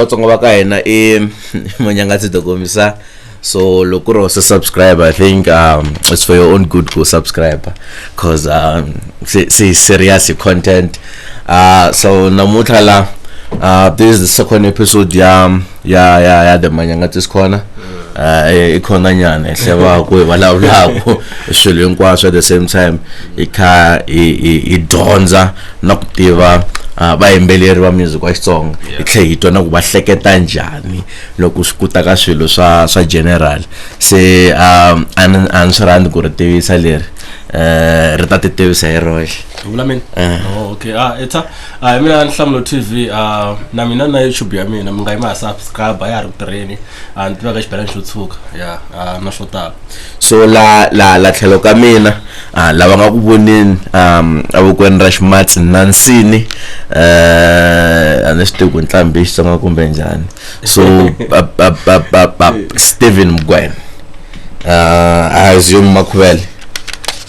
vatsonga va ka hina Manyangatsi dokomisa. So loko se subscribe, I think it's for your own good to subscribe, cause say serious content. So namutla this is the second episode the Manyangatsi corner. Ikhona nyane hleba ku balawulako ishilo hinkwaswo at the same time idonza nokutiva bayimbeleri ba music wa Xitsonga itlhe hitona ku ba hleketa njhani loko swikuta ka swilo swa general se an swi ku ri tivisa leri ri ta tivisa hi roxe Ulamin. Oh, okay. Eta mina NhlamuloTv na mina na YouTube ya mina mngayima subscribe ya rutreni and tiva ka xibelani xo tshuka na swo tala. So la tlhelo ka mina lava nga ku voneni avukweni ra ximatsi nansini anesti ku Nhlambi Xitsonga kumbe njhani. So Steve Mgwena I assume Makhuvele.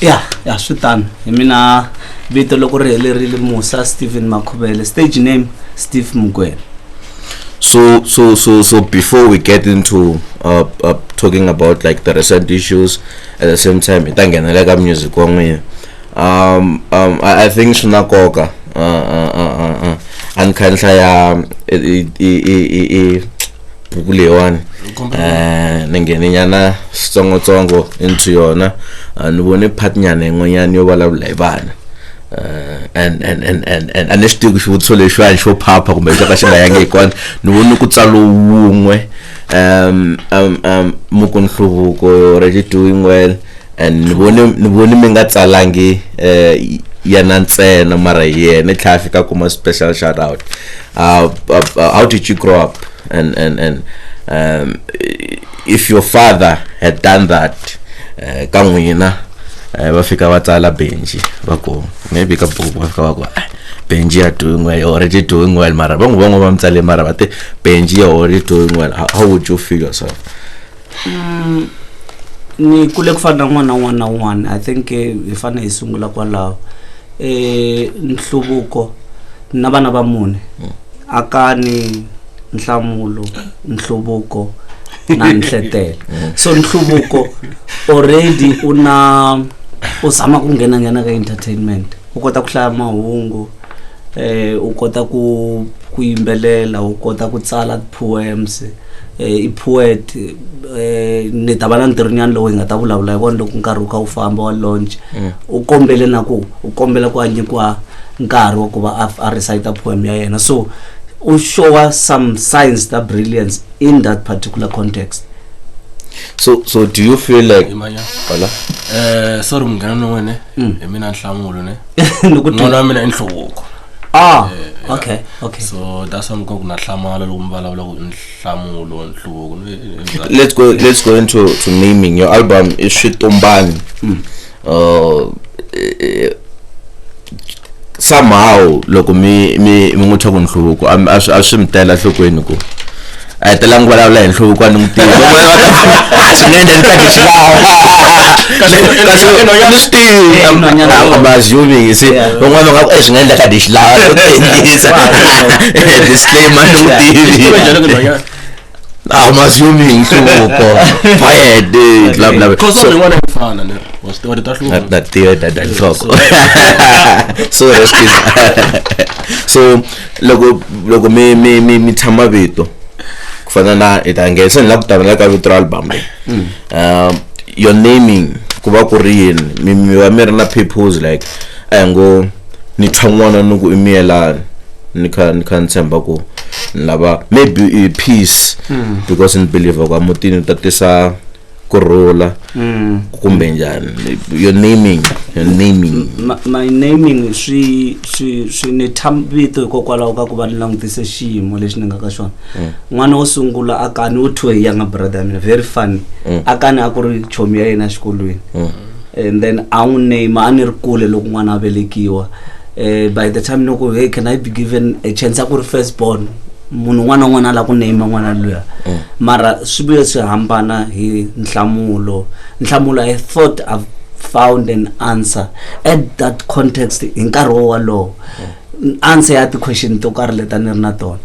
Yeah, switan. Mina vito loko ri helerile Musa Stephen Makhuvele, stage name Steve Mgwena. So before we get into talking about like the recent issues, at the same time itangenela music wa n'wina I think swi na nkoka ankhanhla ya buku leyiwani ningene nyana switsongotsongo into yona ni vone part nyana yin'wanyana yo vulavula hi vana and anexitiku xivutiso lexiwani xo phapha kumbe xo ka xi nga yangi kona ni vone ku tsalo wun'we muku Nhluvuko already doing well and ni vone mi nga tsalangi yana ntsena mara yena i tlha fika kuma special shout out. How did you grow up and if your father had done that ka n'wina va fika va tsala Benji va ku maybe ka buku va fika va ku Benji are doing well, already doing well mara va n'wi va mtsale mara va te Benji are already doing well. How would you feel yourself? Ni kule ku fana n'wana I think hi fane hi sungula kwalaho Nhluvuko na vana va mune akani Nhlamulo Nhluvuko na Nhletela. So Nhluvuko already uzama ku nghena ka entertainment, u kota ku hlaya mahungu, u kota ku yimbelela, u kota ku tsala poems, I poet, ni ta va na ntirhinyana lowu hi nga ta vulavula hi wona loko nkarhi wu kha wu famba wa launch. U kombela ku anyikiwa nkarhi wa ku va a recite poem ya yena. So u show us some signs that brilliance in that particular context. So do you feel like sorry mngana nwene mina Nhlamulo ne ngona mina Nhluvuko. Okay. So that's why I'm going to Nhlamalo lo Nhlamulo Nhluvuko. Let's go into naming. Your album is Swintumbani. Somehow loko mi ngutha ku Nhluvuko aswimtela hlokweni ku I tell you what I learned through one thing. I'm assuming you see one of our disclaimer I'm assuming fired because only one fan was that so logo me tshama vito kufana na itangese ni la ku tavela ka vito album your naming kuba ku ri yini mi wa mi ri na purpose like ngo ni tshwan'wana ni ku imiela ni kha ntshemba ku lava maybe peace because in believer kwa mutini tatisa kurula kumbe njani your naming my naming swi ni thambito kokwalaho ka ku va langutise xiyimo lexi ni nga ka xona. N'wana wo sungula akani wo thwe younger brother mina very funny akani a ku ri chomi ya yena xikolweni and then a n'wi name a ni ri kule loko n'wana a velekiwa. By the time no go hey can I be given a chance a ku ri first born munhu n'wana la ku name n'wana luya mara swibuye swi hambana hi Nhlamulo. I thought I've found an answer at that context in nkarhi wolowo answer ya ti question to karhi leta ni ri na tona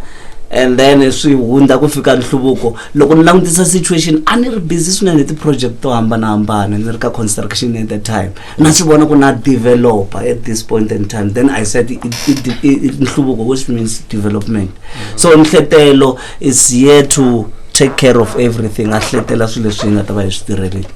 and then swi hunda ku fika Nhluvuko loko ni langutisa situation a ni ri busy swinene ti project to hambanahambana ni ri ka construction at the time na swi vona ku na developer at this point in time, then I said Nhluvuko, which means development. So Nhletelo is here to take care of everything. A hletela swilo leswi nga ta va hi swi tirhelile.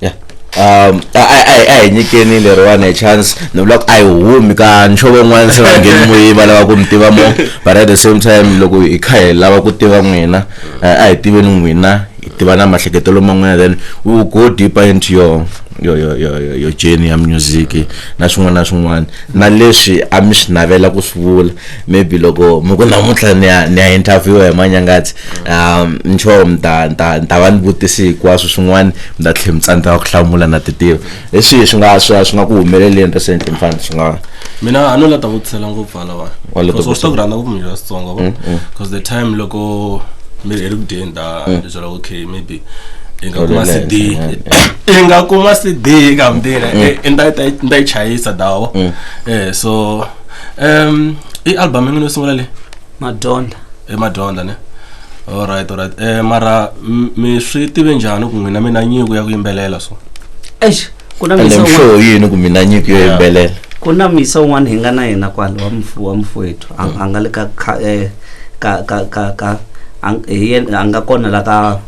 Yeah. I nyikeni lerwana a chance no block I humi ka nchovo n'wana se va ngeni moyi va lava ku mi tiva mo, but at the same time loko hi kha hi lava ku tiva n'wina a hi tiveni n'wina hi tiva na mahleketelo man'wana, then we will go deeper into your journey ya music na swin'wana na leswi a mi swi navela ku swi vula. Maybe loko mi ku namuntlha ni ya interview hi Manyangatsi ncho mta va ni vutisi hinkwaswo swin'wana mi ta tlhela mi tsandzeka ku hlamula na titiva leswi swi nga ku humeleleni recently mfana swi nga mina a no lata vutisela ngopfu lava because swi rhandza ngopfu mi Xitsonga because the time loko mi ri ku denda leswaku okay maybe inga kuma CD kamdina ndai chayisa dawo so I album ngino sungula le Madonda ne. All right mara mi swi tive njhani ku n'wina mina nyiko ya ku yimbelela so kuna misa show yini ku mina nyiko ya yimbelela kuna misa un'wana hi nga na yena kwalo wa mfowethu anga le ka anga kona la ka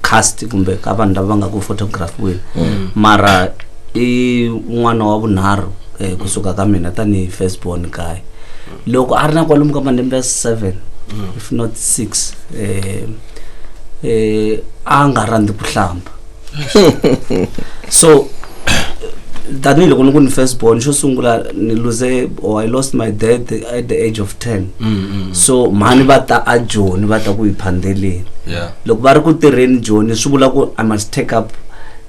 cast kumbe ka vanhu lava nga ku photograph wini mara I n'wana wa vunharhu kusuka ka mina tani firstborn guy loko a ri na kwalomu ka malembe 7 if not 6 a nga rhandzi ku hlamba so tani loko ni ku ni firstborn xo sungula ni I lost my dad at the age of 10 so mani va ta a Joni va ta ku hi phandeleni loko va ri ku tirheni Joni swi vula ku I must take up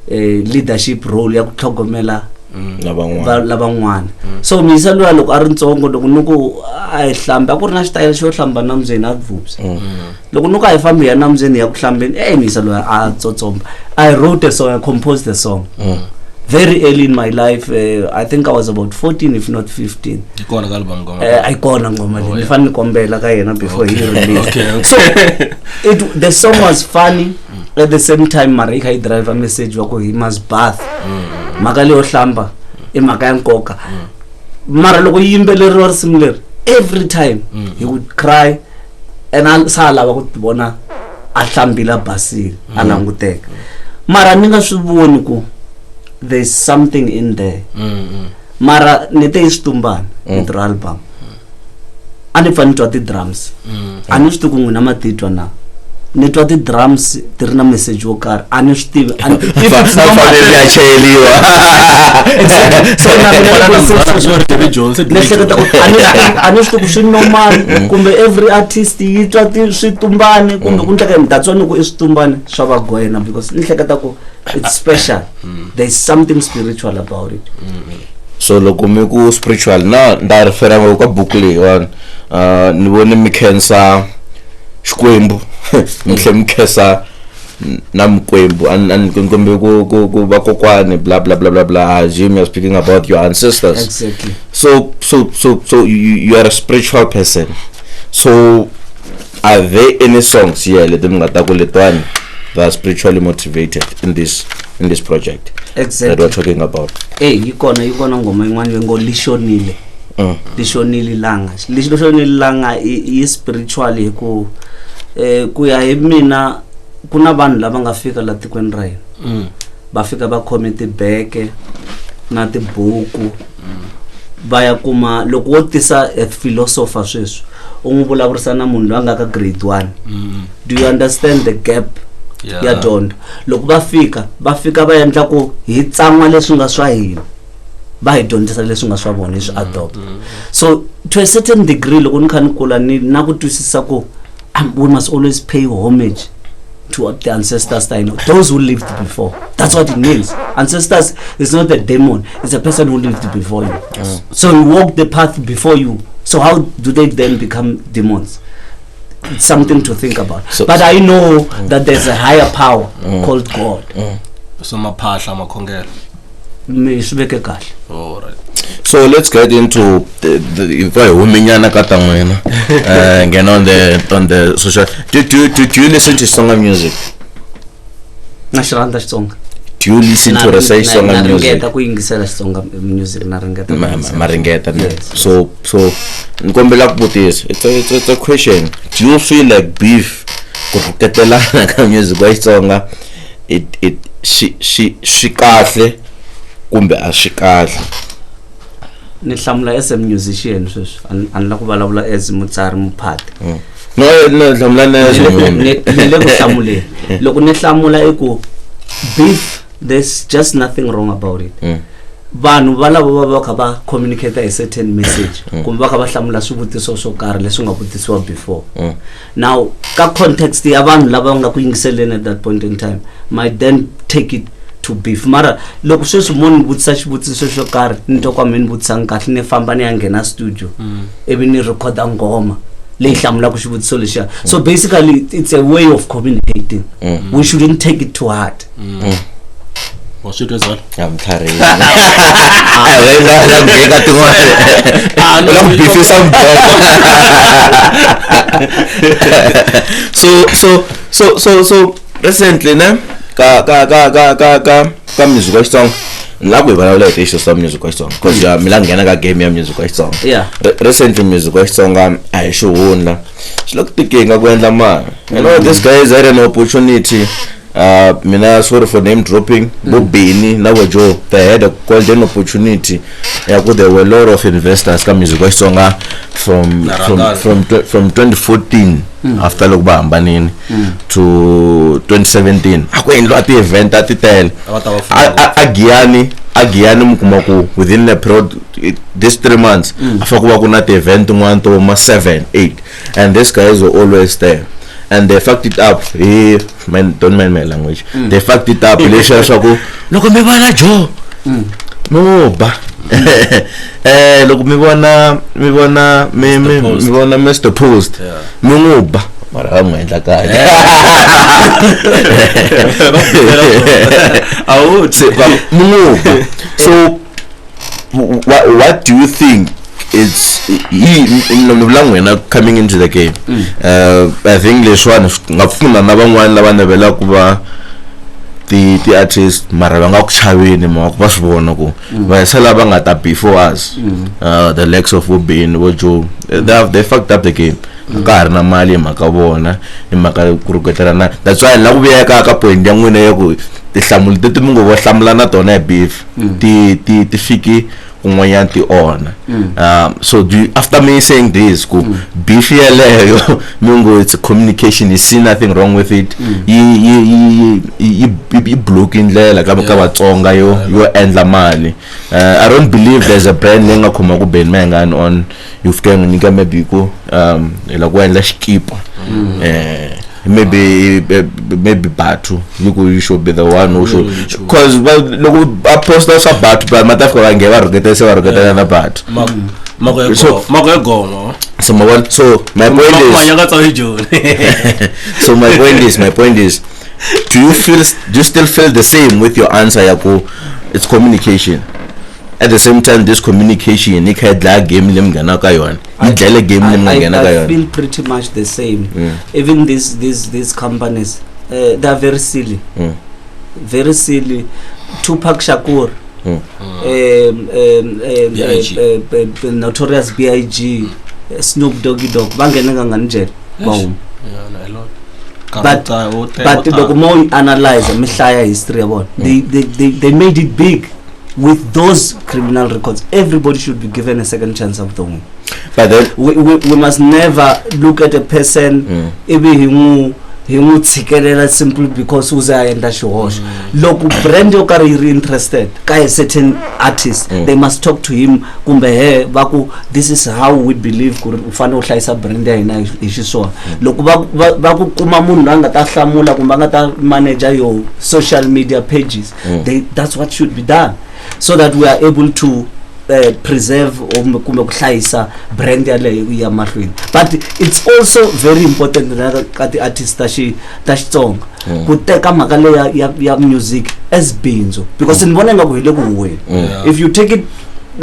leadership role ya ku tlhogomela lavan'wana so misa loya loko a ri ntsongo loko ni ku a hi hlamba ku ri na xitayele xo hlamba nambyeni a vupsa loko ni ku a hi fambi ya nambyeni ya ku hlambeni misa loya a tsotsomba. I wrote a song, I composed a song very early in my life. I think I was about 14 if not 15. I kona ngoma le fani kombela ka yena before he released. So the song was funny at the same time Marika I drive a message wa ku he must bath makale o hlamba maka ya nkoka mara loko yimbeleriwa risimu leri every time he would cry and sa lava ku bona a hlambila basile a languteka mara ni nga swi voni ku there's something in there mara ni te Xitsonga intro album ani fani twa ti drums ani swi tiku n'wina matitwa na ni twa ti drums ti ri na message wo karhi ani swi tivi ani family ya chayeliwa ani swi tiku swi normal kumbe every artist yi twa ti Swintumbani kumbe ku ndleka mdatswani ku I Swintumbani swa va Mgwena because ni hleketa ku it's special, there's something spiritual about it. So loko mi ku spiritual na nda refera ngo ka book leyi ni vone mi khensa Xikwembu mi hle mi khensa na Mkwembu and kumbe ku vakokwani blah blah blah blah blah. Jim, you're speaking about your ancestors. Exactly. So you are a spiritual person. So are there any songs here that are spiritually motivated in this project? Exactly. That we're talking about. Yikona ngoma yin'wana yengo lishonile. Lishonile langa I spiritually ku ya hi mina kuna vanhu lava nga fika la tikweni ra hina va fika va khome tibeke na tibuku va ya kuma loko wo tisa a philosopher sweswi u n'wi vulavurisa na munhu loyi a nga ka grade 1 do you understand the gap ya dyondzo loko va fika va endla ku hi tsan'wa leswi nga swa hina va hi dyondzisa leswi nga swa vona leswi adopt so to a certain degree loko ni kha ni kula ni na ku twisisa ku we must always pay homage to what the ancestors I know, those who lived before. That's what it means. Ancestors is not a demon, it's a person who lived before you. So you walk the path before you. So how do they then become demons? It's something to think about. But I know that there's a higher power called God. So maphahla makhongela. Me shibeke kahle. All right. So let's get into the womenyana kata mwena. Again on the social. Do you listen to Xitsonga music? Nashiranda Xitsonga. Do you listen to Xitsonga music? Naringeta kuyingisela Xitsonga music naringeta. Maringeta. So nkombela kubutisa. It's a question. Do you feel like beef kuketelana ka music wa Xitsonga shi kahle kumbe a shi kahle? Ni hlamula as a musician sweswi anla ku vulavula as mutsari muphati. No hlamula na le ku hlamuleni loko ni hlamula i ku beef, there's just nothing wrong about it. Vanhu va lava va kha va communicate a certain message kumbe va kha va hlamula swivutiso swo karhi leswi nga vutisiwa before. Now ka context ya vanhu lava nga ku yingiseleni at that point in time might then take it to beef. Mara loko sweswi munhu vutisa xivutiso xo karhi ni twa kwa mini vutisanga kahle ni famba ni ya nghena studio ivi ni recorda ngoma leyi hlamulaka xivutiso lexiya. So basically it's a way of communicating. We shouldn't take it too hard. What should result? I'm tired. So recently ne ka music wa Xitsonga la ku vulavula hi tisho sa music wa Xitsonga because ya mina nghena ka game ya music wa Xitsonga. Yeah. Recently music wa Xitsonga a hi xihundla xi la ku tikinga ku endla mali. You know this guy had an opportunity. Mina sorry for name dropping. Bobini na Joe, they had a golden opportunity. There were a lot of investors come music wa Xitsonga from 2014 after Lokba Ambanini to 2017. Akwenlo ati event ati tel. Agiani mkumaku within the period this 3 months. Afakuwa kuna the event one to 7, 8, and these guys were always there. And they fucked it up. Don't mind my language. They fucked it up. Lesha shako. Loko me bana Joe. No ba. Loko me bona Mr. Post. No ba. Mara mwenda ka. So what do you think? It's coming into the game. I think this one ngafuna nabangwani labanebela kuba the artist mara banga kuchavini makuba sibona ku bayisela bangata before us. The likes of Ubin Wojo, they fucked up the game. Ka na mali makabona imaka kuruketelana. That's why la kubiya ka point ya n'wina ya ku tihlamulo teti mungo vo hlamula na tona beef ti fiki kun'wanyana ti ona. So after me saying this beef yeleyo mungo, it's communication, you see nothing wrong with it. yi block indlela ka Vatsonga yo endla mali. I don't believe there's a brand lenga khoma ku Ben Mangani on you've can nika maybe ku la ku endla xikipa. Maybe Batu you should be the one who should, because look post us about but matafika vange varoketa se varoketa na Batu. So my point is do you still feel the same with your answer Yako? It's communication. At the same time, this communication, I feel pretty much the same. Even these companies, they are very silly. Very silly. Tupac Shakur, Notorious B.I.G., Snoop Doggy Dogg, boom. But the more analyze Mishaya history about they made it big. With those criminal records, everybody should be given a second chance of the win. But then we must never look at a person simply because local brand your career interested a certain artist, they must talk to him. This is how we believe manager your social media pages. That's what should be done, so that we are able to preserve brand. But it's also very important that the artist Xitsonga could take music as binzo, because in if you take it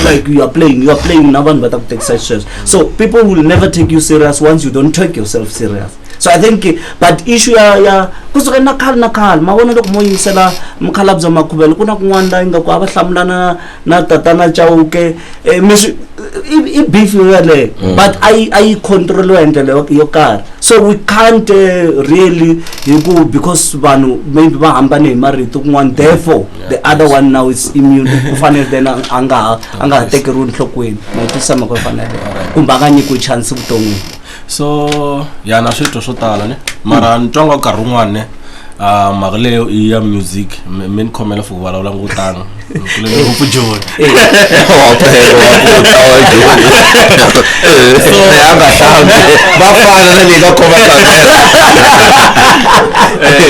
like you are playing nabantu batakutake such serious. So people will never take you serious once you don't take yourself serious. So I think but issue ya kusuka nakhala mabona loko mo yisela mkhalabyo makhubelo kuna kun'wana inga ku ava hlamulana na tatana Chauke I beef yale but I control endlela yo karhi. So we can't really because vanhu maybe va hambane hi marito kun'wana, therefore the other one now is immune kufanele then anga tekeriwi enhlokweni mayitisa mako fanele kumbe anga nyikiwi chance vuton'wini. So yana swito swo tala ne mara ntsongo nkarhi wun'wana mhaka leyo I ya music mi ni khomela for ku vulavula ngutanga kulele ngopfu John so anga hlambi bafana na le ka khoma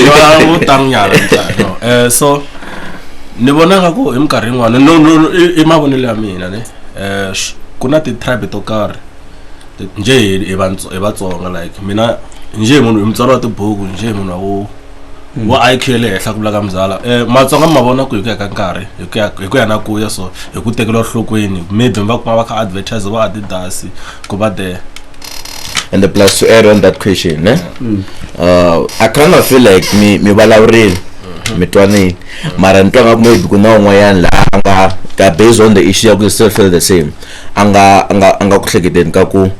vulavula ngutanga so ni vona nga ku hi minkarhi yin'wana no I mavonelo ya mina ne ku na ti-tribe to karhi nje hi Vatsonga like mina nje munhu mutswari wa tibuku nje munhu wa IQ le henhla ku vula ka mzala Matsonga ma vona ku hi ku ya ka nkarhi hi ku ya na ku ya so hi ku tekela enhlokweni maybe va kuma va kha advertise va Adidas ku va there. And the plus to add on that question I kind of feel like mi vulavurile mi twanini mara ni twa nga ku maybe ku na un'wanyana la anga based on the issue ya ku still feel the same anga ku hleketeni ka ku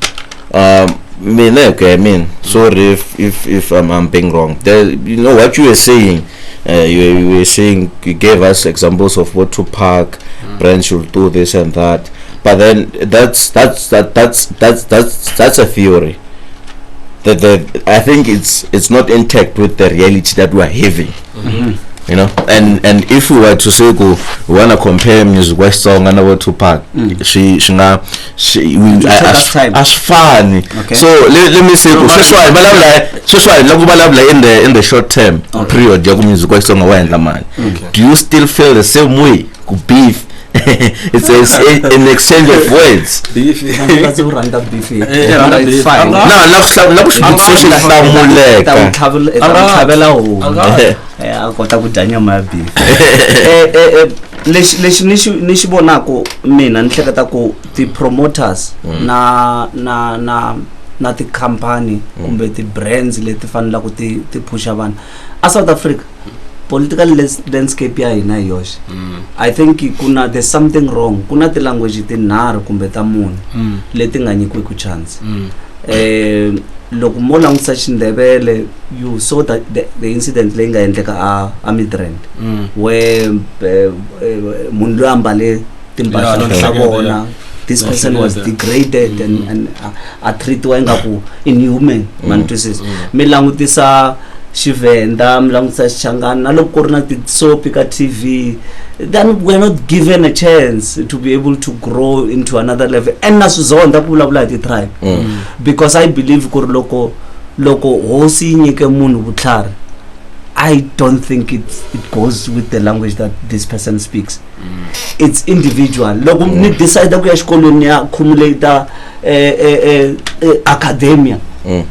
mina okay, I mean sorry if I'm being wrong. You know what you were saying, you were saying you gave us examples of what to pack, brands should do this and that, but then that's a theory that I think it's not intact with the reality that we're having. You know, and if we were to say we wanna compare music West song and our Tupac, she as fun. Okay. So let me say in the short term period music West song do you still feel the same way? Beef. It's an exchange of words. Lexi vonako mina ni hleketa ku ti promoters na ti company kumbe ti brands leti fanela ku ti pusha vanhu a South Africa political landscape ya hina yoxe. I think there's something wrong. Kuna ti language tinharhu kumbe ta mune leti nga nyikiwi ku chance. Loko mo langutisa Xindebele you saw that the incident leyi nga endleka a Midrand where munhu loyi ambale timpahla ta vona, this person was degraded and treatiwa ingaku inhuman man twisisa. Mi langutisa Xivenda, mi langutisa Xichangani na loko ku ri na ti-soap ka TV, then we're not given a chance to be able to grow into another level. And na swizonda ku vulavula hi ti-tribe because I believe ku ri loko hosi nyike munhu vutlhari, I don't think it goes with the language that this person speaks. It's individual. Loko ni decide ku ya xikolweni ya accumulate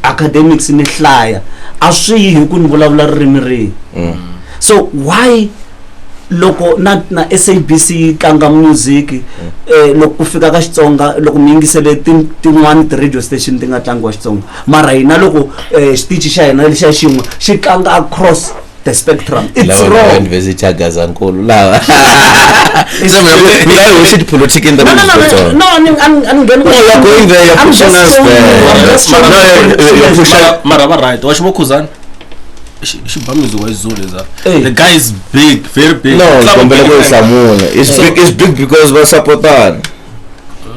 academics ni hlaya a swi hi ku ni vulavula ririmi rihi. So why loko na SABC tlanga music loko ku fika ka Xitsonga loko mi yingisele tin'wana ti-radio station ti nga tlangiwa Xitsonga mara hina loko xitichi xa hina lexa xin'we xi tlanga across the spectrum. It's wrong. University Gazankulu lava we should politic in the no, I'm going there, you're pushing us there. Mara right wa xivokuzana music wa Zulu the guy is big, very big. No, it's big because we support.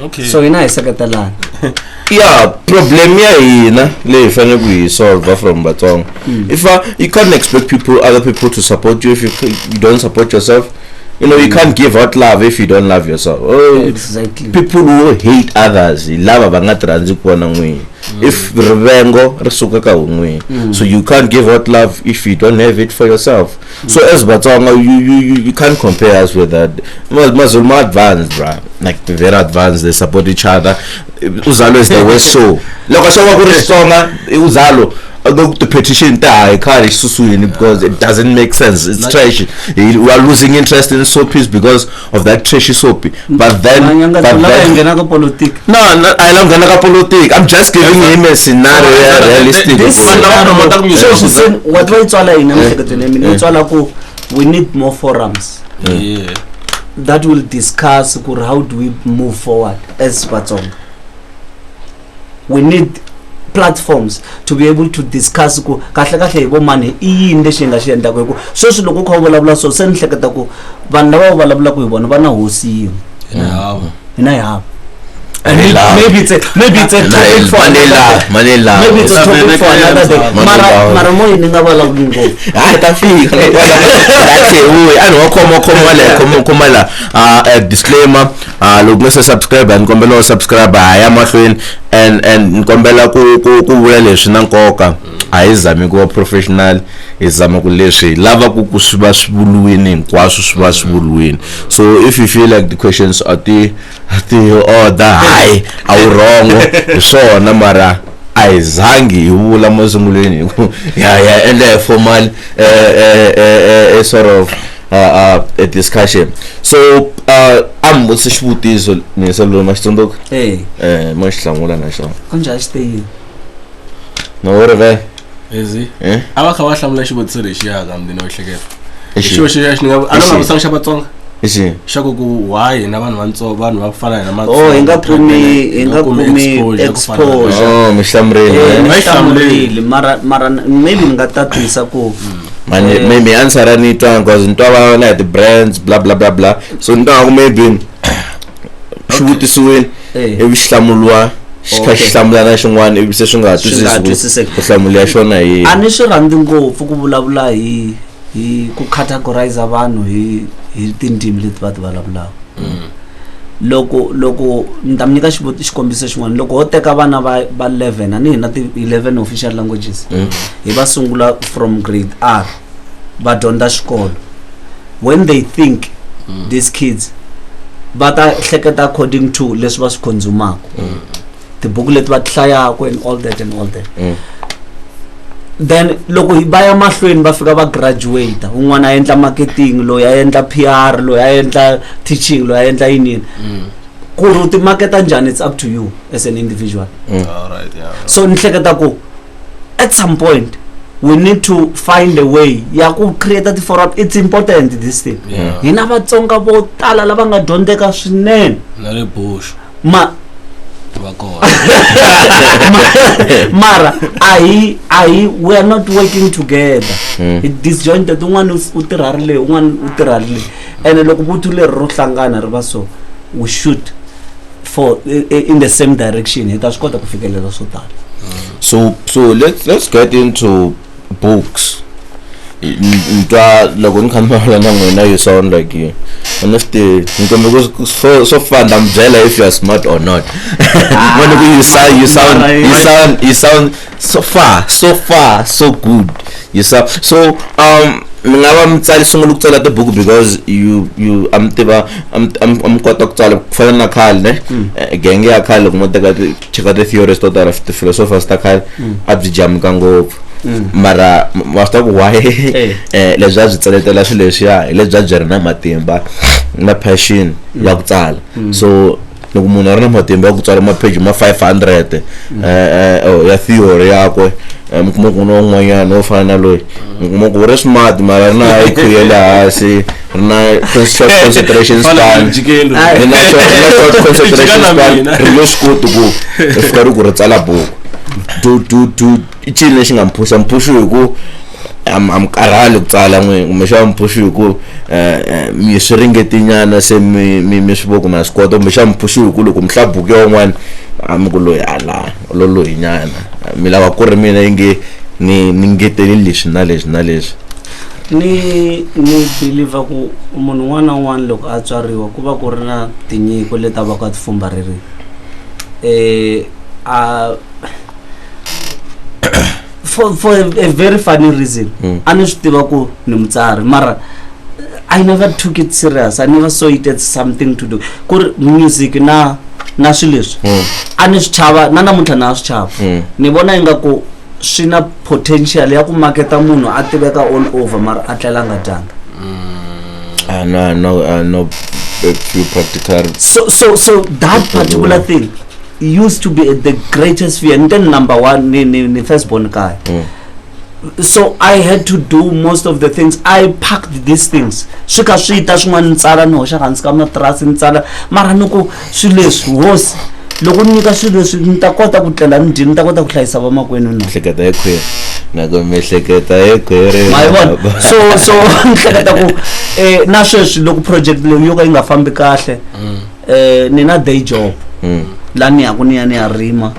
Okay. So ina iseketelana. Yeah, problem ya hina le fanele ku solve from Batsonga. If you can't expect other people to support you if you don't support yourself. You know, you can't give out love if you don't love yourself. Exactly. People who hate others, love abangatranzi kuona ngwini. If rivengo risuka ka ngwini. So you can't give out love if you don't have it for yourself. So as Batsonga, you can't compare us with that. Mazulma advanced, bruh. Like they're very advanced, they support each other. Uzalo is the West show. Loko shawa ku Xitsonga, Uzalo the petition die because it doesn't make sense. It's trashy. We are losing interest in soapies because of that trashy soapy. But then no, I don't gonna politic. I'm just giving him a scenario realistic. We need more forums that will discuss how do we move forward as Xitsonga. We need platforms to be able to discuss kahle bo mani in leswi nga xi endla ku sweswi loko kho vulavula so se nhleketa ku vanhu lava vulavula ku hi vona vana hosi hina yabo maybe it's a topic for Manila. Maybe it's a topic for another day. Mara mo ininga vulavula ngopfu ta fika komala disclaimer loko ngase subscribe and kombela subscribe haya mahlweni and nkombela ku vula leswi na nkoka ayizami ku professional izama ku leswi lava ku swiva swivuluwini hinkwaswo swiva swivuluwini. So if you feel like the questions are the order high awurongo swona mara ayizangi ivula masungulweni yeah and formal sort of a discussion. So I'm what's xivutiso ni salo maxitsundzuka mo xihlamula na xona kunja xiteyini no worry ezi ava kha va hlamula xivutiso lexi ya ka mdini wo hleketa xo xi ni nga vutisa xa Vatsonga xa ku why na vanhu va fana na Matsonga hinga kumi exposure mihlamreli mara maybe nga tatisa ku maybe answer ni twa because ntwa va the brands blah blah blah blah. So ntwa maybe xivutisiweni evihlamulwa xihlamula na xin'wana ivi se swi nga twisisi ku hlamula xona hi a ni swi rhandzi ngopfu ku vulavula hi ku categorize vanhu hi tindimi leti va ti vulavulaka. Loko ndzi nyika xikombiso xin'wana loko ho teka vana va 11 ani hina ti 11 official languages hi va sungula from grade R va dyondza xikolo. When they think these kids va ta hleketa according to leswi va swi consumaka tibuku leti va ti hlayaka and all that then loko hi baya mahlweni va fika va graduate un'wana a endla marketing loyi a endla PR loyi a endla teaching loyi a endla yini ku ri ti marketa njhani it's up to you as an individual. All right, yeah. So ni hleketa ku at some point we need to find a way ya ku create the forum. It's important this thing hina Vatsonga vo tala lava nga dyondzeka swinene na le bush mara we are not working together. It disjointed un'wana u tirharile un'wana u tirharile and loko vutu leri ro hlangana ri va so we shoot for in the same direction hi ta swi kota ku fikelela swo tala. So let's get into books. Ntwa loko ni khamala na n'wina you sound like you honestly so far I'm jealous if you are smart or not. When you sound so far so good. You sound so ngava mtsali sungula kutsala the book because you I'm kota kutsala kufana na khale ne genge ya khale loko mo teka cheka the theories to tala the philosophers ta khale abjijamka ngopfu mara wasta ku why leswi byi tsaletela swilo leswiya hi lebyi byi ri na matimba na passion ya ku tsala. So loko munhu a ri na matimba ya ku tsala mapage ma 500 ya theory yakwe mukumuku no n'wanyana wo fana na loyi mukumuku wu ri smart mara na IQ ya le hansi na concentration span na short concentration span ri lo swi koti ku fika ri ku ri tsala buku to ichini lexi nga mpusha hi ku am karhali ku tsala n'we kumbe xa mpusha hi ku mi swi ringetinyana se mi swi voko ma swi kota kumbe xa mpusha hi ku loko mihla buku ya un'wana mi ku loyi ala loyi nyana mi lava ku ri mina yinge ni ngeteli leswi na leswi ni believe ku munhu un'wana na un'wana loko a tswariwa ku va ku ri na tinyiko leti a va ku a ti fumbarile for a very funny reason. Ani swi tiva ku ni mutsari mara I never took it serious. I never saw it as something to do ku music na swilo leswi ani swi chava na namuntlha na swi chava ni vona inga ku swi na potential ya ku marketa munhu a tiveka all over mara a tlela nga dyanga. No few practical. So that particular thing used to be the greatest fear, and then number one in firstborn guy. So I had to do most of the things. I packed these things. Shika swita swin'wana ntsala no hoxa hansi ka matrasi ntsala mara loko swilo leswi hosi loko nyika swilo leswi ni ta kota ku tlela ndzi ni ta kota ku hlayisa vamakwenu no hleketa ekwe nako mihleketa ekwe re so hleketa ku na sweswi loko project leyi yo ka yi nga fambi kahle ni na day job la ni ya ku ni ya rima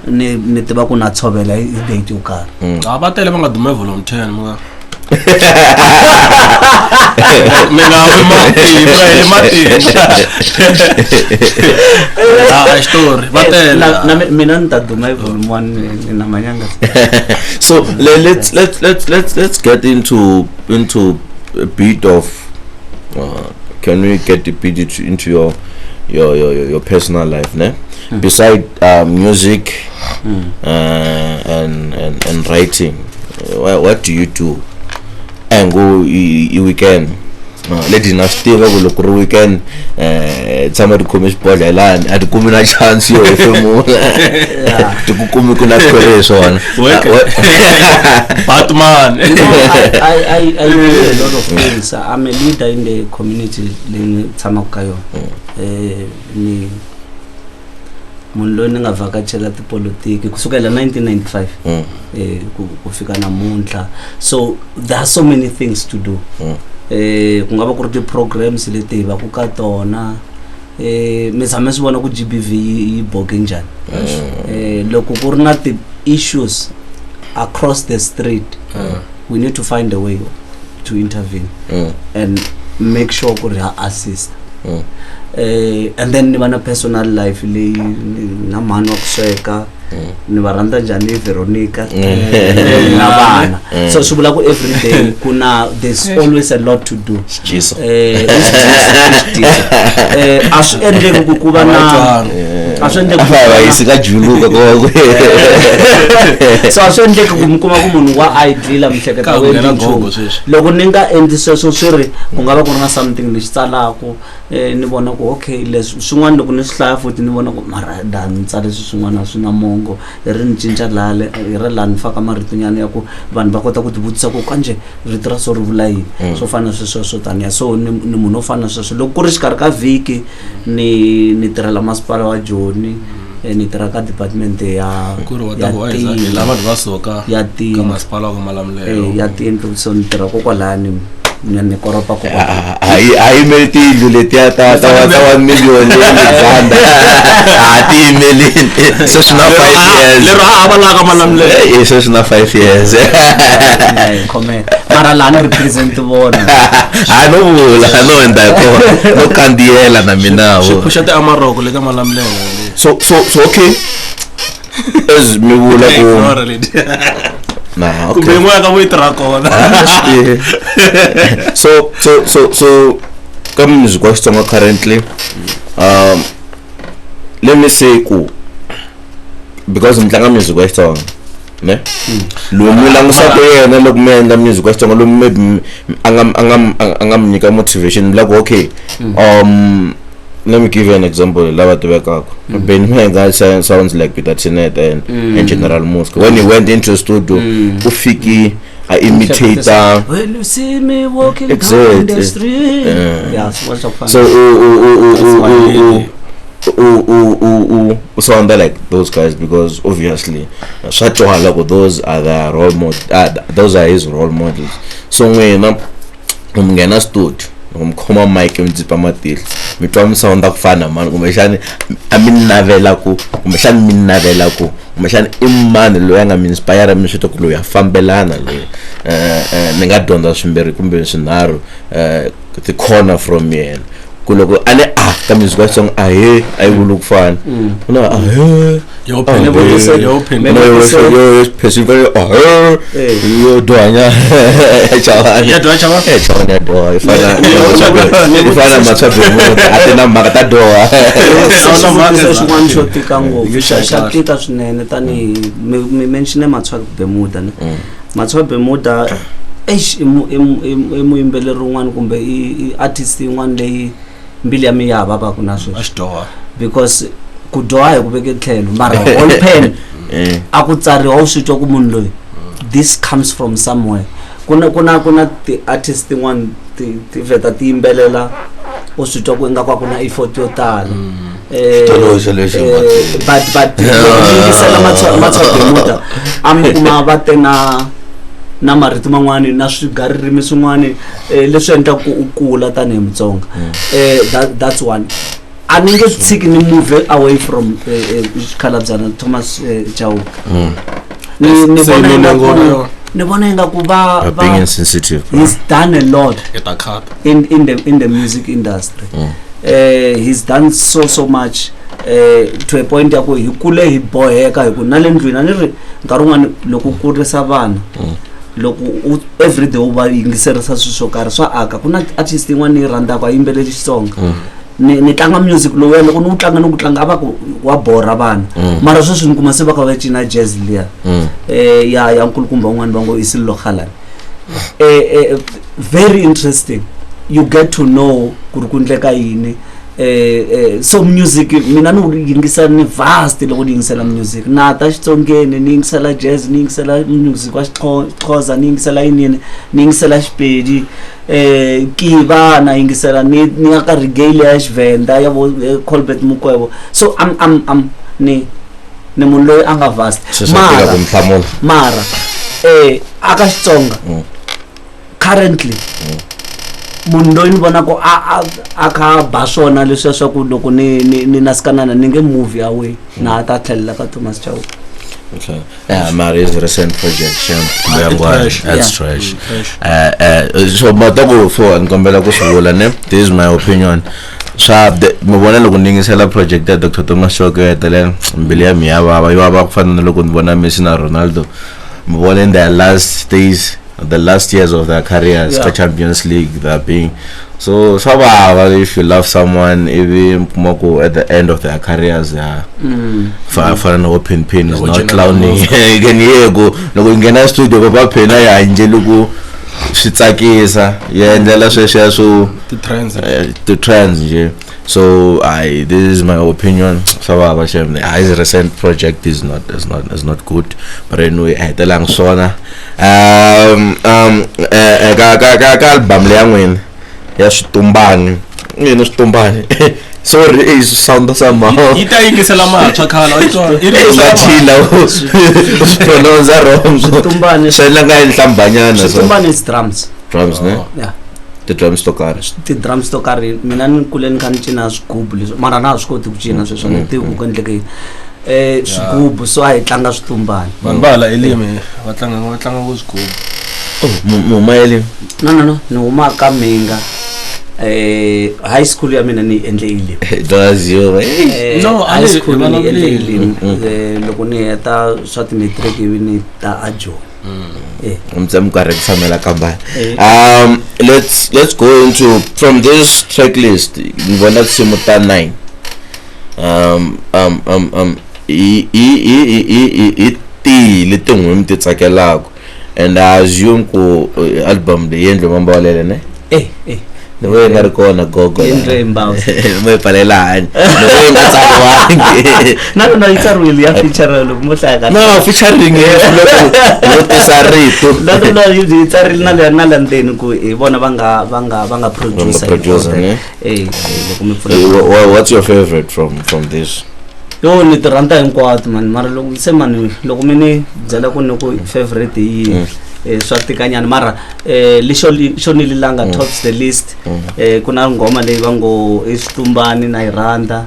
ni tiva ku na tshovela hi date yo karhi va tele va nga dume volume 10 mga mina story va tele mina ni ta duma volume 1 na Manyangatsi. So let's get into a bit of can we get a bit into your personal life, ne? Beside music and writing, what do you do? And go weekend. Let it not stay over look weekend. Somebody come sport island. At come in a chance you if you move to come kuna one. Batman. I do a lot of things. I'm a leader in the community in Tamakayo. Ni munlo ni nga vakachela tipolitiki kusukela 1995 kufika namuntlha. So there are so many things to do. Kungaba ku ri programs leti va ku ka tona mi tshame swi vona ku GBV yi boke njani loko ku ri na ti issues across the street we need to find a way to intervene and make sure ku ri ha assist and then ni va na personal life leyi na mhani wa ku sweka ni va rhandza njhani Veronica na vana so swi vula ku every day kuna there's always a lot to do Jesus a swi endleki ku va na a swi endleki ka juluka ko so a swi endleki ku mukuma ku munhu wa idea mihleketa wena loko ni nga endli sweswo swi ri ku nga va ku ri na something lexi tsalaka ni vona ku okay leswi swin'wana loko ni swi hlaya futhi ni vona ku mara ni tsale swin'wana swi na mongo ri ni cinca lale hi ra la ni faka marito nyana ya ku vanhu va kota ku tivutisa ku kanje rito ra so ri vula yini swo fana sweswo swo taniya so ni munhu o fana sweswo loko ku ri xikarhi ka vhiki ni tirhela masipala wa Joni ni tirha ka department ya lava va soka ya ka masipala wa Malamulelo ya tiyindlu so ni tirha kokwalani ni koropa ko ai meltilo letiya ta 1 million Alexander ti email so sina 5 years lero ava la ka Malamulelo so sina 5 years comment mara la ni represent bona no vula no enda ko no kandiela na mina wo pusha te amaroko le ka Malamulelo so okay as mi vula ko nah, okay. So come music wa Xitsonga currently let me say because mtlanga music wa Xitsonga ne lomu langusa ko yena loko me endla music wa Xitsonga lomu maybe angam nyika motivation like okay let me give you an example. Lava Tebekako. Ben Mega sounds like Peter Chinet and General Musk. When he went into the studio, Ufiki, a imitator. When you see me walking down the street, sound like those guys because obviously, those are the role models. Those are his role models. So when I'm stood. Umkhoma mic emdzipa matili mitwa msound akufana man kumeshani aminavela ku kumeshani minavela ku kumeshani imani lo yanga inspire mishito ku lo ya fambelana lo ninga donda swimbirhi kumbe swinharhu the corner from me kuloko ane ka music wa Xitsonga I vula ku fana una yo specifically yo doanya chawana do ifana matsabe mo atena makata do swin'wana xo tika ngopfu xa tika swinene tani mi mention Matswaka Bemuda ne Matswaka Bemuda muyimbeleri un'wana kumbe i artist yin'wana leyi mbili ya miyava va ku na sweswo because ku dyoha hi ku veke tlhelo mara all pen a ku tsariwa u swi twa ku munhu loyi this comes from somewhere kuna ti artist tin'wana ti veta ti yimbelela u swi twa ku ingaku a ku na effort yo tala but yingisela Matswaka Bemuda amikuma va te na marito man'wana na swigaririmi swin'wana leswi endla ku u kula tanihi Mutsonga that's one a ni nge tshiki ni move away from Xikhalabya Thomas Chauke ni vona ingaku va being insensitive he's done a lot in the music industry he's done so much to a point ya ku hi kule hi boheka hi ku na le ndlwini a ni ri nkarhi wun'wana loko u kurisa vana loko everyday u va yingiserisa swilo swo karhi swa aka ku na artist yin'wana ni rhandzaka a yimbeleli Xitsonga ni tlanga music lowu loko ni ku tlanga a va ku wa borha vana mara sweswi ni kuma se va ka va cina jazz liya ya nkulukumba un'wana va ngo Isililo Khalani very interesting you get to know ku ri ku endleka yini so music mina ni yingisela ni vast loko ni yingisela music na ta Xitsongeni ni yingisela jazz ni yingisela music wa Xixhosa ni yingisela yinini ni yingisela Xipedi kiva na yingisela ni aka reggae ya Xivenda ya Colbert Mukwebo so I'm ni munhu loyi anga vast mara aka Xitsonga currently munhu loyi ni vona ku a kha ba swona leswi swa ku loko ni nasikanana ni nge movie away na ta tlhelela ka Thomas Chauke. Okay. Yeah, Mari's recent projection. That's trash. So matoko for ngikombela kusivula ne. This is my opinion. Sha mubona loko ningisela project ya Dr. Thomas Chauke tele mbili ya miyava yiva ba kufana loko ndibona Messi na Ronaldo. Mubona in their last days, the last years of their careers, the Champions League, they're being so if you love someone, even at the end of their careers, for an open pin is not clowning. Again, no ingena studio baba pena ya injeluku shitsakisa yendlela swesha so the trends nje. So this is my opinion. His recent project is not good, but anyway I tell lang sona album le yangwini ya Swintumbani Swintumbani sorry is sound somehow ita yingisela matswa khala ithila pronounce wrong Swintumbani shelanga Nhlambulo Swintumbani is drums ne yeah the drums to carry mina ni kuleni kan cina swigubu leswi mara na swi koti ku cina sweswo ni tivi ku endleke swigubu so a hi tlanga Swintumbani vanhu va hala elimi va tlanga ku swigubu mumayeli no ni huma ka Minga high school ya mina ni endle ilimi does you no high school ni endle ilimi loko ni heta swa ti matric ni ta ajo let's go into from this track list ngibona kusimuta 9 letin'we mi tsakelaka and I assume ku album the yendlo mambawalele ne no way ngari kona gogo Ndremba mo palela hani no nga tsariwangi no itsariwile ya feature lo mohlaka no featuring lo tisarito no you itsarili na la ndeni ku ibona banga producer ne what's your favorite from this yo ni tiranta hinkwato man mara loko se mani loko mini byela ku ni ku favorite yi swa tikanyana mara lexo ni lilanga tops the list kuna ngoma leyi va ngo Swintumbani na iranda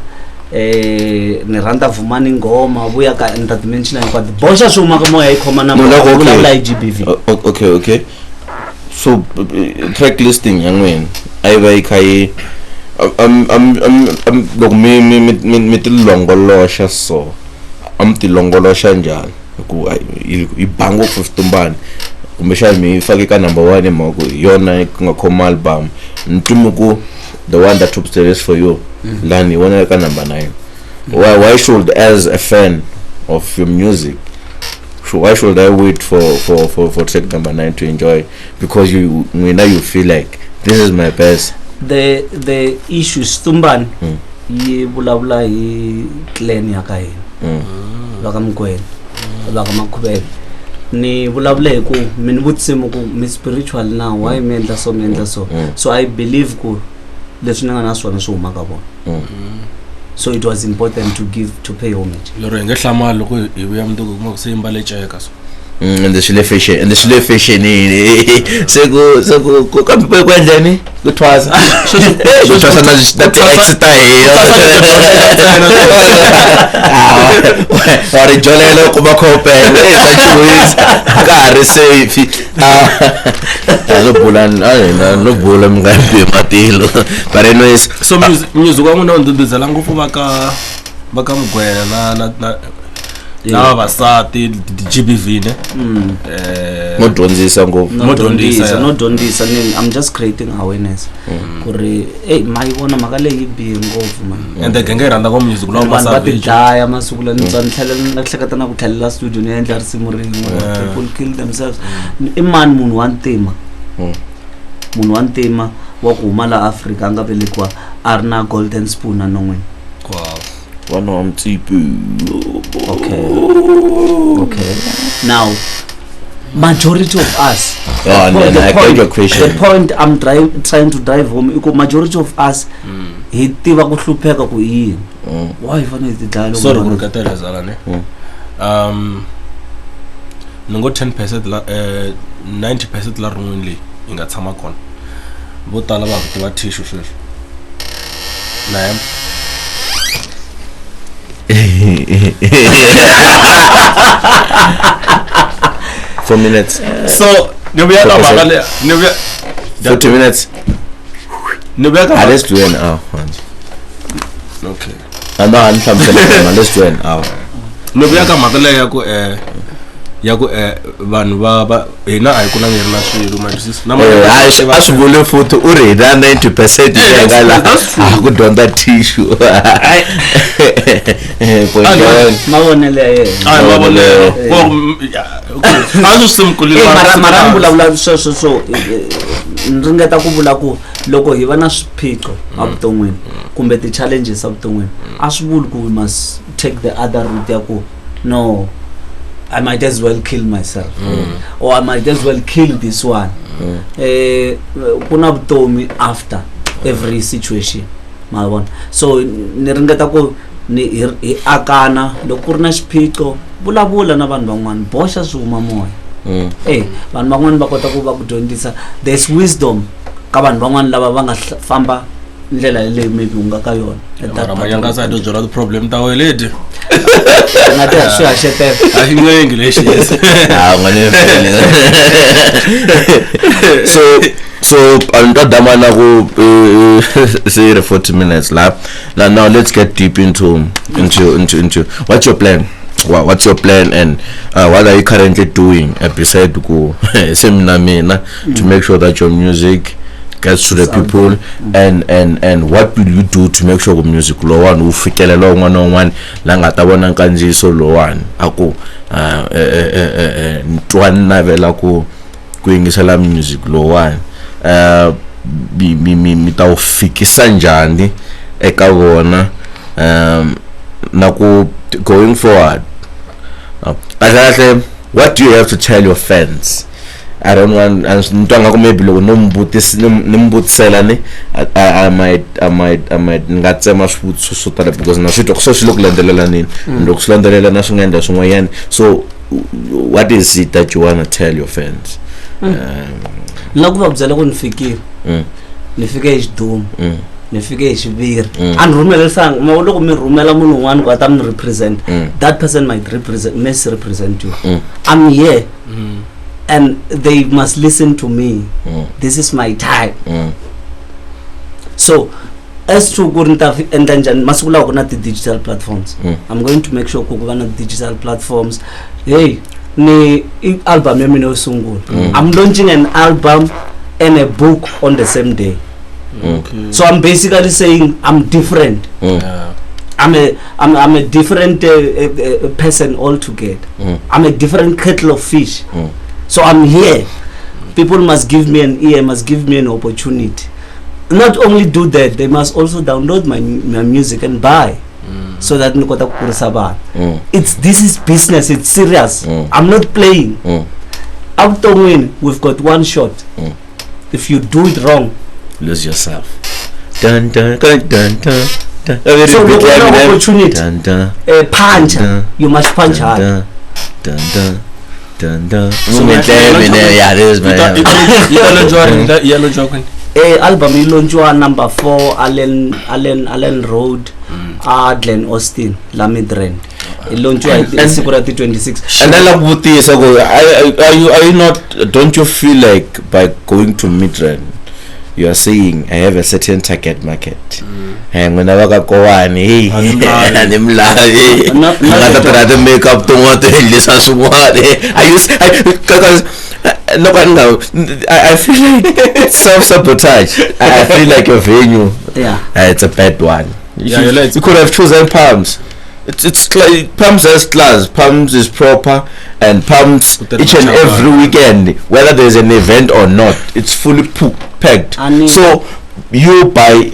ni randa vumani ngoma vuya ka entertainment hinkwato boxa swuma ka moya yi khoma na la IGBV okay so track listing ya n'wina a yi va yi kha yi loko mi ti longolosha so ti longolosha njhani ku i bango ku Swintumbani kumbexani mi fake ka number 1 emhaka yona ku nga khoma album ntumuku the one that took the rest for you lani wona ka number 9 why should as a fan of your music why should I wait for track number 9 to enjoy because you feel like this is my best the issue Swintumbani yi vulavula hi clan ya ka hina vaka Mgwena vaka Makhubele ni vulavula hi ku mini vutsimu ku mi spiritual now why mi endla so so I believe ku leswi ni nga na swona swi huma ka vona so it was important to pay homage lero nge hlamala loko hi vuya mundzuku kuma ku se imbale ceka so and the slave fashion se ku kambe ku endleni ku thwasa ku thwasa na extra ori jolelo kuma khopela sachuis kare safe no bula mngambi matilo but anyways so music wa n'wina nduduzela ngopfu vaka Mgwena na vavasati GBV ne no dyondzisa ngopfu no dyondzisa I'm just creating awareness kuri mai vona mhaka leyi bihi ngopfu man and the genge rhandza ko music lawa vanhu va ti dlaya masiku lani ni tlhela na hleketa na ku tlhelela studio ni endla risimu rin'we people kill themselves i mani munhu wa ntima wa ku huma la Africa a nga velekiwa a ri na golden spoon a non'wini one of Mtsipu. Okay. Now, majority of us. The point I'm trying to drive home. Because majority of us, he tiva kuhlupeka ku yini. Why fana is the dialogue? Sorry kurukatela zala ne. Nongo 10% la 90% la runwini inga tshama kona. Botala ba ku tiva tissue sweswi. Naam. 4 minutes. So, Nubia 40 minutes. Nubia let's do an hour. Okay. Let's do an hour. Nubia makale yaku vanhu va hina a hi ku langeri swilo manje a swi vule futhi u ri hina 90% yenga la ku dyondza tissue mavonele ya yena mavonele a swi simkulile mara vulavula so ni ringeta ku vula ku loko hi va na swiphiqo evuton'wini kumbe ti-challenges evuton'wini a swi vuli ku we must take the other route ya ku no I might as well kill myself or I might as well kill this one kuna vutomi after every situation mavona so ni ringeta ku ni akana loko ku ri na xiphiqo vulavula na vanhu van'wana boxa swi huma moya vanhu van'wana va kota ku va ku dyondzisa there's wisdom ka vanhu van'wana lava va nga famba ndlela leyi maybe unga ka yona Manyangatsi I don't know the problem ta wena lady ngati swi hashetela a hi English yes so damana go say 40 minutes now let's get deep into what's your plan? What's your plan and what are you currently doing beside go seminar to make sure that your music gets to the people and what will you do to make sure music lo one ufikelela un'wana la nga ta vona nkandziyiso lo one aku ntwana vela ku yingisela music lo one mi ta ufikisa njhani eka vona na ku going forward what do you have to tell your fans? I don't want ntwanga ku maybe loko nimbutisela ni I might ngatsema swivutiso swo tala because na switwa so swi lo kulandelela nini loko swi landelela na swi nga endla swin'wanyana so what is it that you want to tell your fans? Na ku va byela ku ni fike hi xidumu ni fike hi xiviri a ni rhumelisanga ma loko mi rhumela munhu un'wana ku ata mi represent that person might misrepresent you I'm here and they must listen to me this is my time so as to kurita endla njani masiku lawa kuna ti digital platforms. I'm going to make sure ku va na digital platforms. Hey, ni album ya mina usungula. I'm launching an album and a book on the same day. Okay. So I'm basically saying I'm different. I'm a different person altogether. I'm a different kettle of fish. So I'm here. People must give me an ear, must give me an opportunity. Not only do that, they must also download my music and buy, so that this is business. It's serious. I'm not playing. Out to win, we've got one shot. If you do it wrong, lose yourself. Dun dun dun dun dun. So look at the opportunity. Punch. You must punch hard. Dun dun dun dun. Yellow joking. Album ilonjwa number 4 Allen Road, Glen Austin, Lamidren. Ilonjwa Sikura 26. And I love what this. Are you not? Don't you feel like by going to Midland, you are saying I have a certain target market? And when I go on, hey, and I'm like, I'm make up to what the hell is as what because. No, but now I feel like it's self-sabotage. I feel like your venue, it's a bad one. You could have chosen Palms. It's like Palms has class, Palms is proper, and Palms each and every weekend, whether there's an event or not, it's fully packed. So you by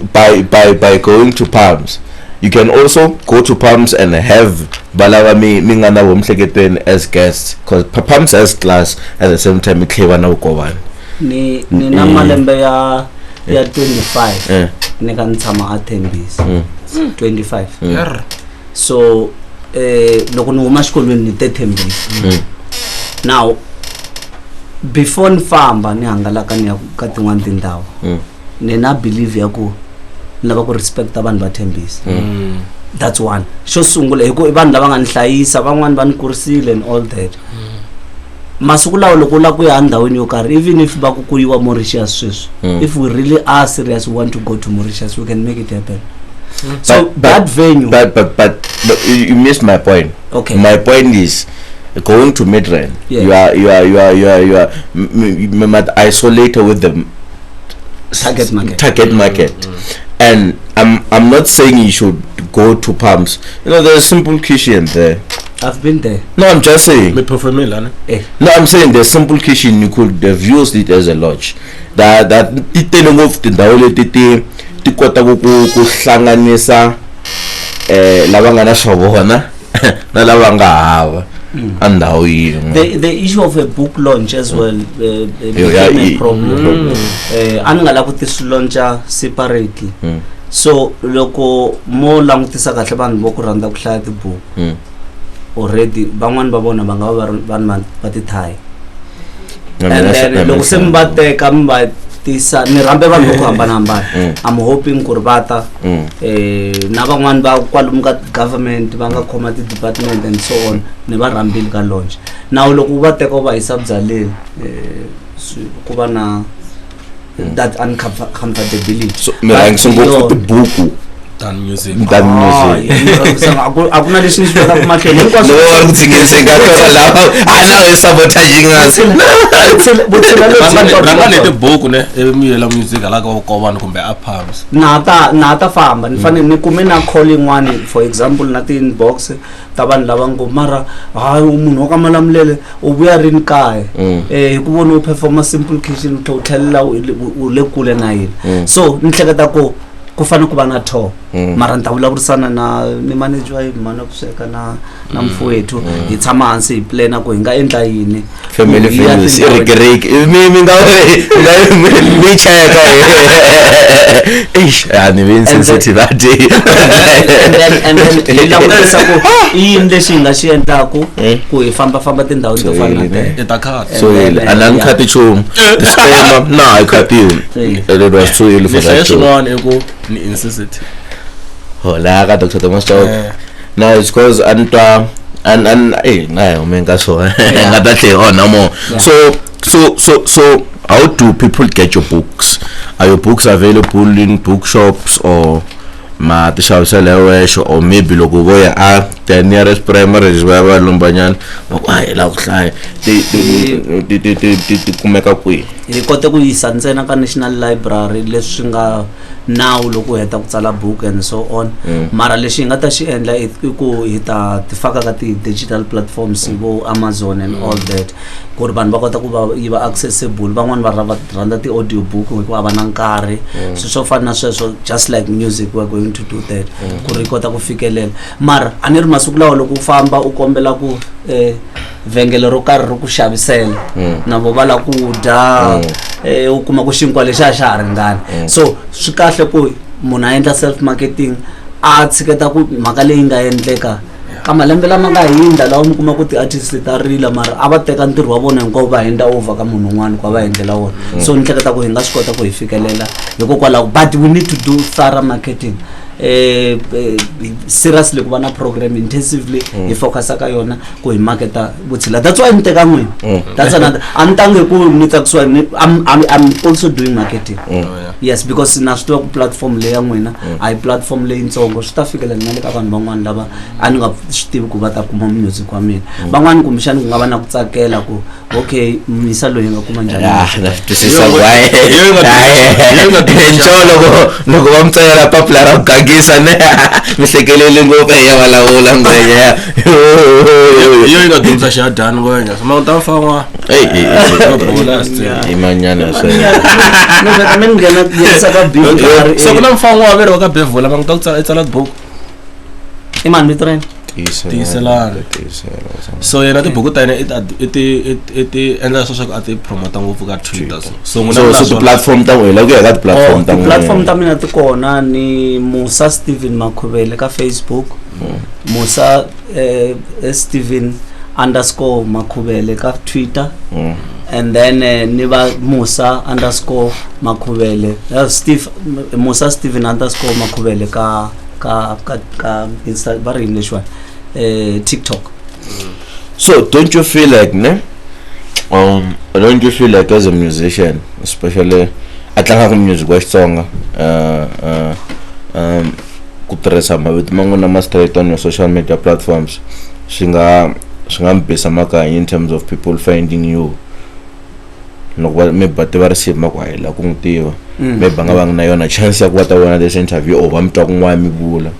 going to Palms, you can also go to Palms and have Balawami Mingana Womseketen as guests, because Palms has class at the same time. Ni namalembe ya 25 ni kantsama attendance 25 so loko ni huma xikolweni ni 30 days. Now before nifamba ni hangalaka ni ya ka tin'wana tindhawu ni na believe ya ku lava ku respect vanhu va thembisi. That's one. Xo sungula hikuva vanhu lava nga ni hlayisa, van'wana va ni kurisile and all that. Masiku lawa loko la ku ya ndhawini yo karhi, even if ba ku yiwa Mauritius sweswi, if we really are serious, we want to go to Mauritius, we can make it happen. So that venue. But you missed my point. Okay. My point is going to Midrand. You are isolated with the target market. And I'm not saying you should go to Palms. There's a simple kitchen there. I've been there. No, I'm just saying. No, I'm saying there's simple kitchen. You could have used it as a lodge. That telling of the Daole tikota kuhlanganisa lavanga shobona na lavanga hava. The issue of a book launch as well became a problem. Angala kuti launcha separately. So loko mo langutisa kahle vanhu vo ku rhandza ku hlaya tibuku already van'wana va vona va nga vanhu va ti thai, and then loko se mi va teka mi va tisa ni rambe vanhu vo ku hambanahambana. I'm hoping ku ri va ta na van'wana va kwalomu ka government va nga khoma ti department and so on, ni va rambile ka launch. Now loko va teka va hisa byaleni ku va na that uncomfortability. So ngopfu tibuku than music. Akuna leswi swi veka kumahlweni hinkwaswo. No kutsingise ngakho lapha ana we sabotaging us. Ranga leti buku ne emiyela music ala ko vanhu kumbe a Palms. Na ta famba ni fanele ni kume na calling one, for example na ti inbox ta vanhu lava ngo mara munhu wa ka Malamulele u vuya rini kaya hi ku vona u perform simple kitchen to tlhelela u le kule na yini. So ni hleketa ku fana ku va na tour mara ni ta vulavurisana ni manager wa mhana ku sweka na mfowethu hi tshama hansi hi plana ku hi nga endla yini family friends irigiriki mi nga mi cheka ni ve insensitive ati and then hi langutisa ku yini lexi hi nga xi endlaku ku hi famba tindhawu to fana na te so anani khati chumu disclaimer na I cut you it was too early for that show. Ni insisted. Hola ka Dr. Thomas Talk. Now it's cause and na umenga so ngatahle ona mo. So how do people get your books? Are your books available in bookshops or or maybe logo the nearest primary is where Lumbanyana hi kota ku yisa ntsena ka National Library leswi nga now loko heta ku tsala book and so on mara lexi hi nga ta xi endla i ku hi ta tifaka ka ti digital platforms vo Amazon and all that ku ri vanhu va kota ku va yi va accessible van'wani va rhandza ti audio book hikuva va na nkarhi swo fana na sweswo just like music we're going to do that ku ri kota ku fikelela mara a ni ri masiku lawa loko u famba u kombela ku vhengele ro karhi ro ku xavisela na vo va la ku dya u kuma ku xinkwa lexi a xa ha ringani so swi kahle ku munhu a endla self marketing a tshiketa ku mhaka leyi nga endleka ka malembe lama nga hindla lawa mi kuma ku ti-artist ta rila mara a va teka ntirho wa vona hinkwavo va henda over ka munhu un'wana ku va endlela wona so ni hleketa ku hi nga swi kota ku hi fikelela hikokwalaho but we need to do thorough marketing seriously ku va na program intensively hi focusa ka yona ku hi marketa vutshila that's why ni teka n'wina that's another a ni tangi ku ni tsakisiwa I'm also doing marketing yes because na swi tiva ku platform leyi ya n'wina a hi platform leyintsongo swi ta fikelela na le ka vanhu van'wana lava a ni nga swi tivi ku va ta kuma music wa mina van'wani kumbexani ku nga va na ku tsakela ku okay misa loyi nga kuma njhani loko va mitsayela papila ra kugangisa ne mihlekeleli ngopfu ya vulavula ngwenya yo yi nga dumisa xadani ngwenya so ma ta fanwa imanyana so no veka mi nghena yesa ka beef so kuna mfanwa wa vero ka bevula ma ngita ku tsala book imani mitreni tiselana so yena tibuku ta yena iti endla sweswo a ti promota ngopfu ka Twitter so ti-platform ta wena ku ya ka ti-platform ta platform ta mina ti kona ni Musa Steven Makhubele ka Facebook Musa Steven _Makhubele ka Twitter and then ni va Musa _Makhubele Musa Steven _Makhubele ka Instagram English one TikTok. So don't you feel like don't you feel like as a musician especially atlanga music wa Xitsonga ku tirhisa mavito man'wana ma straight on your social media platforms swi nga mpisa maka in terms of people finding you loko maybe va receive makwahela ku ntiva maybe nga va na yona chance ya ku va ta vona this interview or va mitwa kun'wana mi vula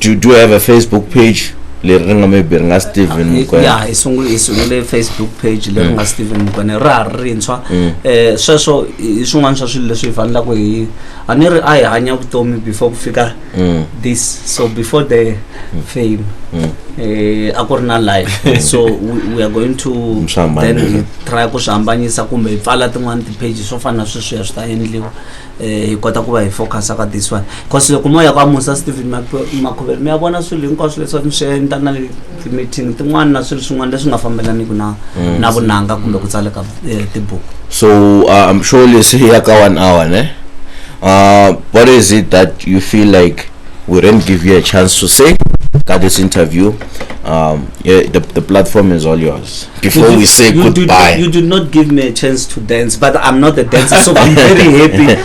do you have a Facebook page leri nga maybe ri nga Steven Mgwena yeah isungule Facebook page leri nga Steven Mgwena ra ha rintshwa sweswo i swin'wana swa swilo leswi hi fanelaka hi a ni ri a hi hanya vutomi before ku fika this so before the fame a ku ri na life so we are going to then try ku swi hambanyisa kumbe hi pfala tin'wana ti-page swo fana na sweswiya swi ta endliwa hi kota ku va hi focusa ka this one because loko mo ya ka Musa Steven Makhubele mi ya vona swilo hinkwaswo leswi ni swi endla na ti-meeting tin'wana na swilo swin'wana leswi nga fambelaniki na vunanga kumbe ku tsaleka tibuku so I'm sure leswi ya ka 1 hour ne what is it that you feel like we didn't give you a chance to say got this interview the platform is all yours before we say goodbye. You did not give me a chance to dance but I'm not a dancer so I'm very happy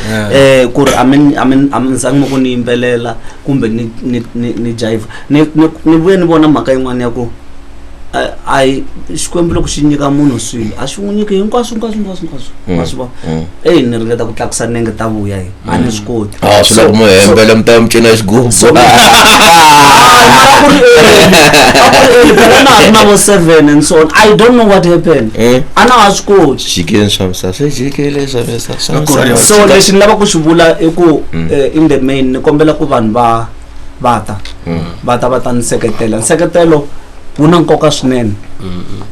ku I'm zangu ku ni imbelela kumbe ni jive ni vuye ni vona mhaka yin'wana ya ku xikwembu loko xi nyika munhu swilo a xi n'wi nyiki hinkwaswo maswi ni ringeta ku tlakusa nenge ta vuya a ni swi koti swi loko mo hembela mi ta mi cina xigubu na vo 7 and so on I don't know what happened a na swi koti xikeni swa misasa xikele swa misasa so lexi ni lava ku xi vula i ku in the main ni kombela ku vanhu va ta ni seketelo wu na nkoka swinene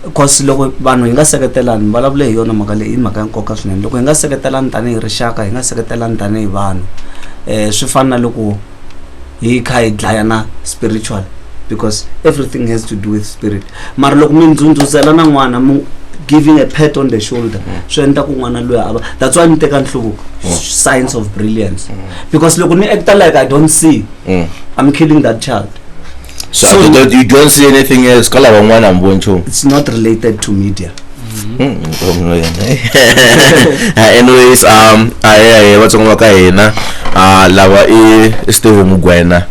because loko vanhu hi nga seketelani vulavule hi yona mhaka leyi i mhaka ya nkoka swinene loko hi nga seketelani tanihi rixaka hi nga seketelani tanihi vanhu swi fana na loko hi kha hi dlayana spiritual because everything has to do with spirit mara loko mi ndzundzuzela na n'wana giving a pat on the shoulder swi endla ku n'wana loyi that's why ni teka nhluvuko signs of brilliance because loko ni acta like I don't see I'm killing that child. So you don't see anything else? It's not related to media. Anyways, vatsonga ka hina lava I Steve Mgwena.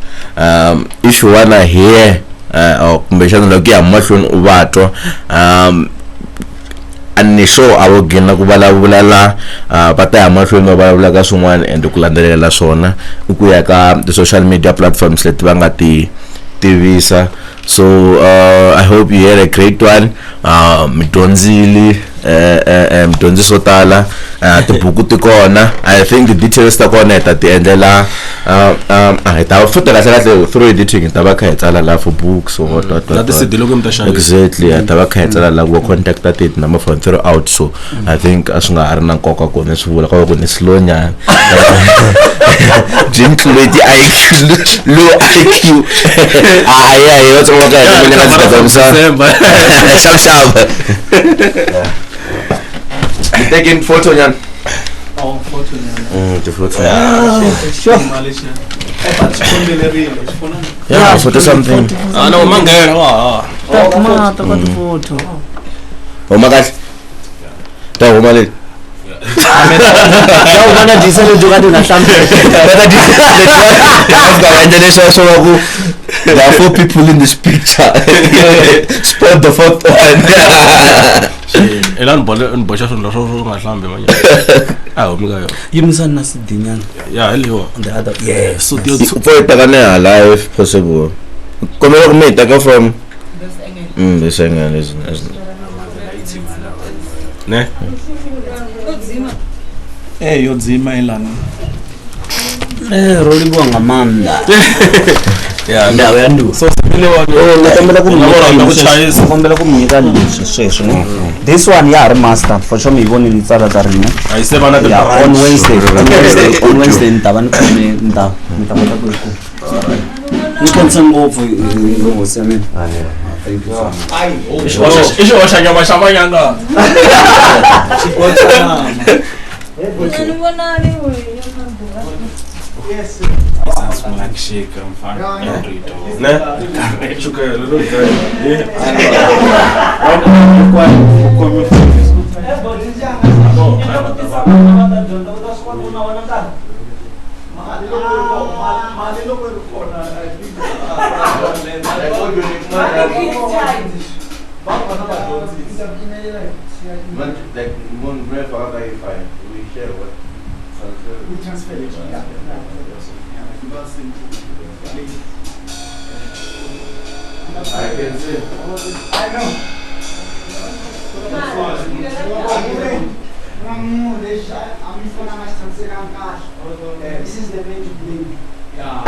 If you wanna hear kumbexana loko ya mahlweni u vatwa ani sure a wo gina ku vulavula la va ta ya mahlweni va vulavula ka swin'wana and ku landzelela swona ku ya ka the social media platforms leti va nga ti tivisa. So I hope you had a great one. Midonzili midonzi swo tala tibuku ti kona. I think the details ta kona ta ti endlela ta futa kahle through editing ta va kha hi tsala la for books or what exactly ta va kha hi tsala la ku contact at it number for throughout. So I think a swi nga ha ri na nkoka ku ni swi vula ka ku ni slow nyana include IQ low IQ yeah what's wrong with that taking photo nyan photo the photo sure yeah photo something no mangena ta photo makahle ta mali Una diesel giocate una champion. There are 4 people in this picture. Spot the fourth one. Elan bocha son lo ngahlambe manje. Umika yo. Yimsana nasidinyana. Yeah, eliwa. The other yeah. So the for takane live possible. Komela kumita ka from this engine is ne yodzima ilana roli bwa ngamanda yeah ndawo yandu so sipile kombela kumnyika leswi sweswo ne this one ya ri master for sure mi voni ni tsala ta rina ayise bana on Wednesday nta bani khome nta kota ku ni konsa ngopfu ngo semen isho washanya mashamanyanga yes shake ne chuka lolo we transfer it. I can see. I know. This is the way to play. Yeah.